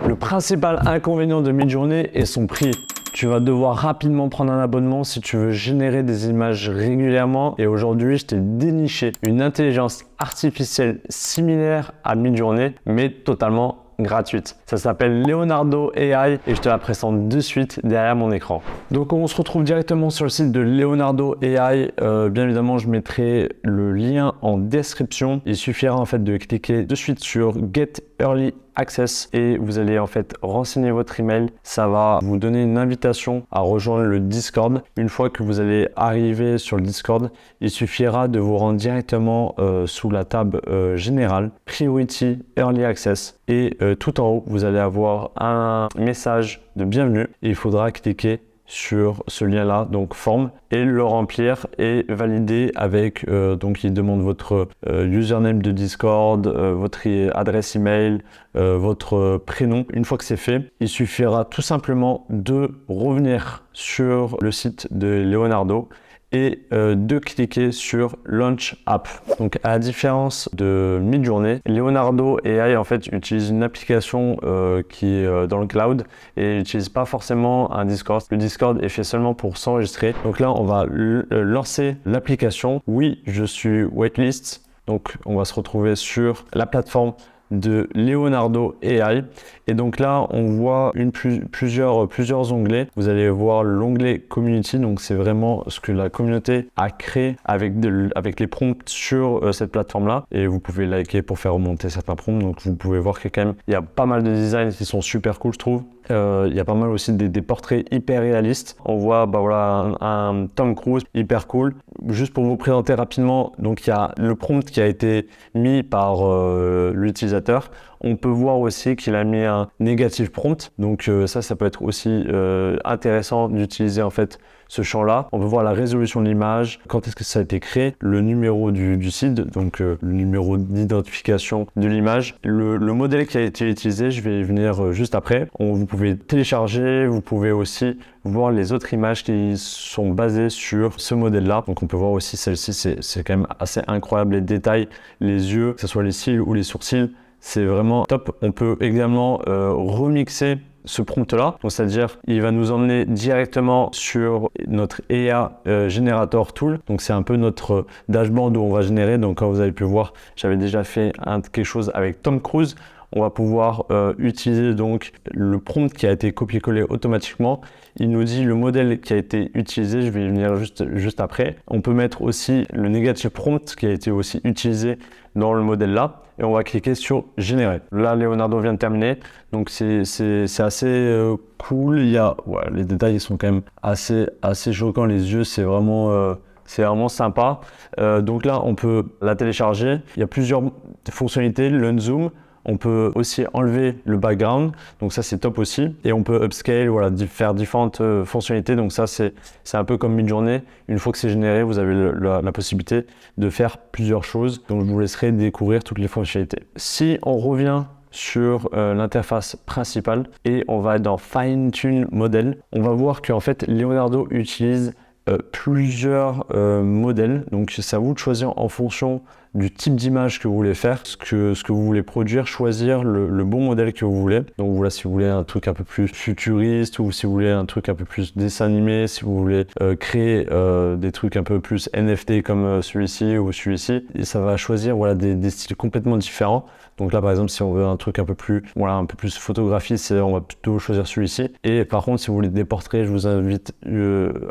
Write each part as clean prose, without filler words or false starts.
Le principal inconvénient de Midjourney est son prix. Tu vas devoir rapidement prendre un abonnement si tu veux générer des images régulièrement. Et aujourd'hui, je t'ai déniché une intelligence artificielle similaire à Midjourney, mais totalement gratuite. Ça s'appelle Leonardo AI et je te la présente de suite derrière mon écran. Donc on se retrouve directement sur le site de Leonardo AI. Bien évidemment, je mettrai le lien en description. Il suffira en fait de cliquer de suite sur Get Early Access et vous allez en fait renseigner votre email. Ça va vous donner une invitation à rejoindre le Discord. Une fois que vous allez arriver sur le Discord, il suffira de vous rendre directement sous la table générale Priority Early Access et tout en haut, vous allez avoir un message de bienvenue et il faudra cliquer sur ce lien-là, donc forme, et le remplir et valider avec, donc il demande votre username de Discord, votre adresse email, votre prénom. Une fois que c'est fait, il suffira tout simplement de revenir sur le site de Leonardo et de cliquer sur Launch App. Donc à la différence de Midjourney, Leonardo AI en fait utilise une application qui est dans le cloud et n'utilise pas forcément un Discord. Le Discord est fait seulement pour s'enregistrer. Donc là on va lancer l'application. Oui, je suis waitlist. Donc on va se retrouver sur la plateforme de Leonardo AI et donc là on voit plusieurs onglets. Vous allez voir l'onglet community, donc c'est vraiment ce que la communauté a créé avec les prompts sur cette plateforme là et vous pouvez liker pour faire remonter certains prompts. Donc vous pouvez voir qu'il y a pas mal de designs qui sont super cool, je trouve. Il y a pas mal aussi des portraits hyper réalistes. On voit voilà un Tom Cruise hyper cool. Juste pour vous présenter rapidement, donc il y a le prompt qui a été mis par l'utilisateur. On peut voir aussi qu'il a mis un negative prompt. Donc ça peut être aussi intéressant d'utiliser en fait ce champ-là. On peut voir la résolution de l'image, quand est-ce que ça a été créé, le numéro du site, donc le numéro d'identification de l'image, le modèle qui a été utilisé, je vais y venir juste après. Vous pouvez télécharger, vous pouvez aussi voir les autres images qui sont basées sur ce modèle-là. Donc on peut voir aussi celle-ci, c'est quand même assez incroyable, les détails, les yeux, que ce soit les cils ou les sourcils, c'est vraiment top. On peut également remixer ce prompt-là, donc c'est-à-dire il va nous emmener directement sur notre IA Generator Tool. Donc c'est un peu notre dashboard où on va générer. Donc comme vous avez pu voir, j'avais déjà fait quelque chose avec Tom Cruise. On va pouvoir utiliser donc le prompt qui a été copié-collé automatiquement. Il nous dit le modèle qui a été utilisé, je vais y venir juste après. On peut mettre aussi le negative prompt qui a été aussi utilisé dans le modèle là et on va cliquer sur générer. Là, Leonardo vient de terminer, donc c'est assez cool. Les détails ils sont quand même assez choquants. Les yeux, c'est vraiment sympa. Donc là, on peut la télécharger. Il y a plusieurs fonctionnalités, l'unzoom. On peut aussi enlever le background, donc ça c'est top aussi. Et on peut upscale, voilà, faire différentes fonctionnalités. Donc ça c'est un peu comme Midjourney. Une fois que c'est généré, vous avez la possibilité de faire plusieurs choses. Donc je vous laisserai découvrir toutes les fonctionnalités. Si on revient sur l'interface principale et on va dans Fine Tune Model, on va voir qu'en fait Leonardo utilise plusieurs modèles. Donc c'est à vous de choisir en fonction du type d'image que vous voulez faire, ce que vous voulez produire, choisir le bon modèle que vous voulez. Donc voilà, si vous voulez un truc un peu plus futuriste ou si vous voulez un truc un peu plus dessin animé, si vous voulez créer des trucs un peu plus NFT comme celui-ci ou celui-ci, et ça va choisir voilà des styles complètement différents. Donc là par exemple si on veut un truc un peu plus photographie, on va plutôt choisir celui-ci. Et par contre si vous voulez des portraits, je vous invite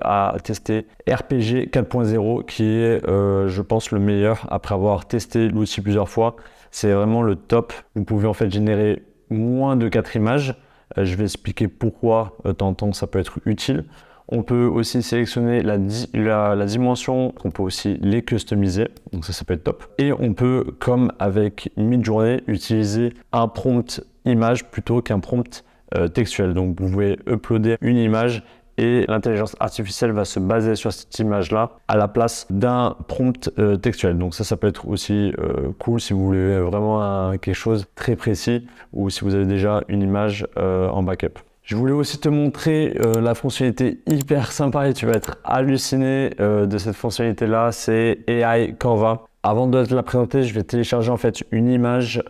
à tester RPG 4.0 qui est je pense le meilleur après avoir testé l'outil plusieurs fois. C'est vraiment le top. Vous pouvez en fait générer moins de 4 images. Je vais expliquer pourquoi de temps en temps ça peut être utile. On peut aussi sélectionner la dimension, on peut aussi les customiser, donc ça peut être top. Et on peut, comme avec Midjourney, utiliser un prompt image plutôt qu'un prompt textuel. Donc vous pouvez uploader une image et l'intelligence artificielle va se baser sur cette image-là à la place d'un prompt textuel. Donc ça peut être aussi cool si vous voulez vraiment quelque chose de très précis ou si vous avez déjà une image en backup. Je voulais aussi te montrer la fonctionnalité hyper sympa et tu vas être halluciné de cette fonctionnalité-là, c'est AI Canva. Avant de te la présenter, je vais télécharger en fait une image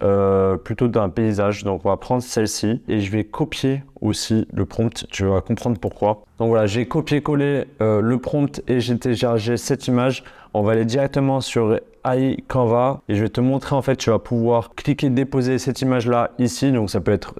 plutôt d'un paysage. Donc on va prendre celle-ci et je vais copier aussi le prompt. Tu vas comprendre pourquoi. Donc voilà, j'ai copié-collé le prompt et j'ai téléchargé cette image. On va aller directement sur AI Canva et je vais te montrer en fait, tu vas pouvoir cliquer, déposer cette image-là ici. Donc ça peut être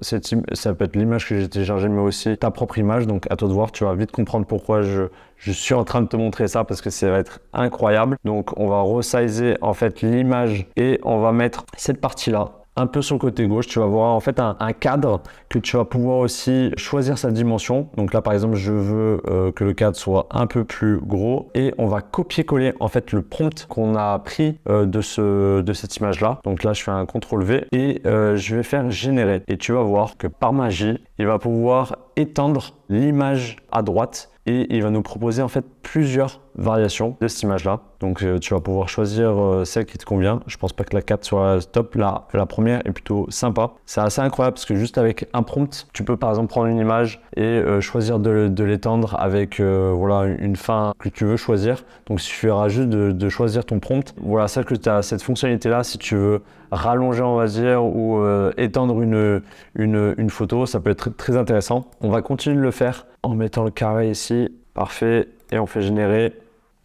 l'image que j'ai téléchargée, mais aussi ta propre image. Donc à toi de voir, tu vas vite comprendre pourquoi je suis en train de te montrer ça parce que ça va être incroyable. Donc on va resizer en fait l'image et on va mettre cette partie-là un peu sur le côté gauche. Tu vas voir en fait un cadre que tu vas pouvoir aussi choisir sa dimension. Donc là par exemple je veux que le cadre soit un peu plus gros et on va copier-coller en fait le prompt qu'on a pris de cette image là. Donc là je fais un CTRL V et je vais faire générer et tu vas voir que par magie il va pouvoir étendre l'image à droite et il va nous proposer en fait plusieurs variations de cette image là. Donc tu vas pouvoir choisir celle qui te convient. Je pense pas que la 4 soit top, la première est plutôt sympa. C'est assez incroyable parce que juste avec un prompt, tu peux par exemple prendre une image et choisir de l'étendre avec voilà une fin que tu veux choisir. Donc il suffira juste de choisir ton prompt. Voilà, celle que tu as cette fonctionnalité là si tu veux rallonger on va dire ou étendre une photo, ça peut être très intéressant. On va continuer de le faire en mettant le carré ici, parfait, et on fait générer.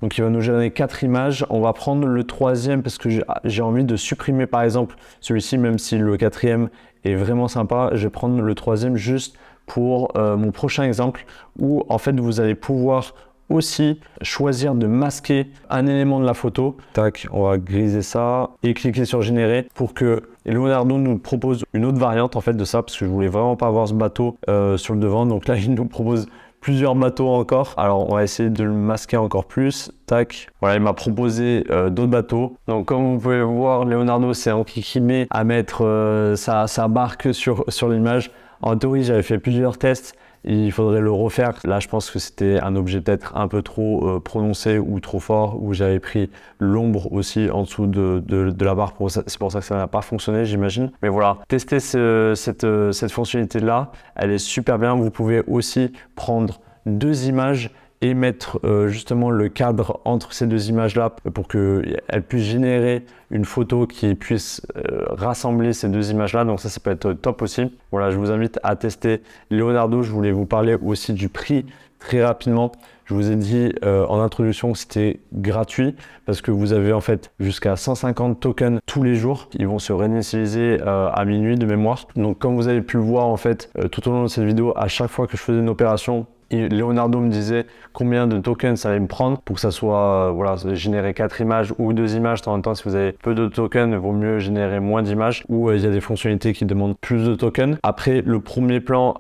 Donc il va nous générer 4 images. On va prendre le troisième parce que j'ai envie de supprimer par exemple celui-ci, même si le quatrième est vraiment sympa. Je vais prendre le troisième juste pour mon prochain exemple où en fait vous allez pouvoir aussi choisir de masquer un élément de la photo. Tac, on va griser ça et cliquer sur générer pour que Leonardo nous propose une autre variante en fait de ça parce que je voulais vraiment pas avoir ce bateau sur le devant. Donc là il nous propose plusieurs bateaux encore. Alors on va essayer de le masquer encore plus. Tac. Voilà, il m'a proposé d'autres bateaux. Donc comme vous pouvez le voir, Leonardo s'est enquiquiné à mettre sa barque sur l'image. En théorie, j'avais fait plusieurs tests. Il faudrait le refaire. Là, je pense que c'était un objet peut-être un peu trop prononcé ou trop fort, où j'avais pris l'ombre aussi en dessous de la barre. C'est pour ça que ça n'a pas fonctionné, j'imagine. Mais voilà, testez cette fonctionnalité-là. Elle est super bien. Vous pouvez aussi prendre 2 images et mettre justement le cadre entre ces 2 images-là pour qu'elles puissent générer une photo qui puisse rassembler ces 2 images-là. Donc ça peut être top aussi. Voilà, je vous invite à tester Leonardo. Je voulais vous parler aussi du prix très rapidement. Je vous ai dit en introduction que c'était gratuit parce que vous avez en fait jusqu'à 150 tokens tous les jours. Ils vont se réinitialiser à minuit de mémoire. Donc comme vous avez pu le voir en fait tout au long de cette vidéo, à chaque fois que je faisais une opération, Leonardo me disait combien de tokens ça allait me prendre pour que ça soit voilà, générer 4 images ou 2 images. De temps en temps, si vous avez peu de tokens, il vaut mieux générer moins d'images ou il y a des fonctionnalités qui demandent plus de tokens. Après, le premier plan,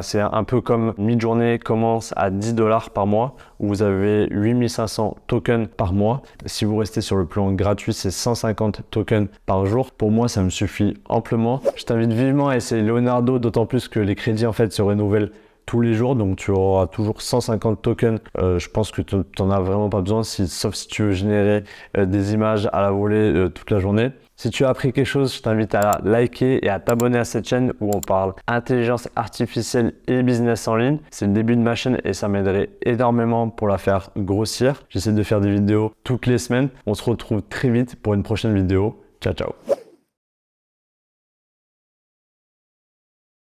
c'est un peu comme Midjourney commence à 10 $ par mois où vous avez 8500 tokens par mois. Si vous restez sur le plan gratuit, c'est 150 tokens par jour. Pour moi, ça me suffit amplement. Je t'invite vivement à essayer Leonardo, d'autant plus que les crédits en fait se renouvellent tous les jours, donc tu auras toujours 150 tokens. Je pense que tu n'en as vraiment pas besoin, sauf si tu veux générer des images à la volée toute la journée. Si tu as appris quelque chose, je t'invite à liker et à t'abonner à cette chaîne où on parle intelligence artificielle et business en ligne. C'est le début de ma chaîne et ça m'aiderait énormément pour la faire grossir. J'essaie de faire des vidéos toutes les semaines. On se retrouve très vite pour une prochaine vidéo. Ciao, ciao.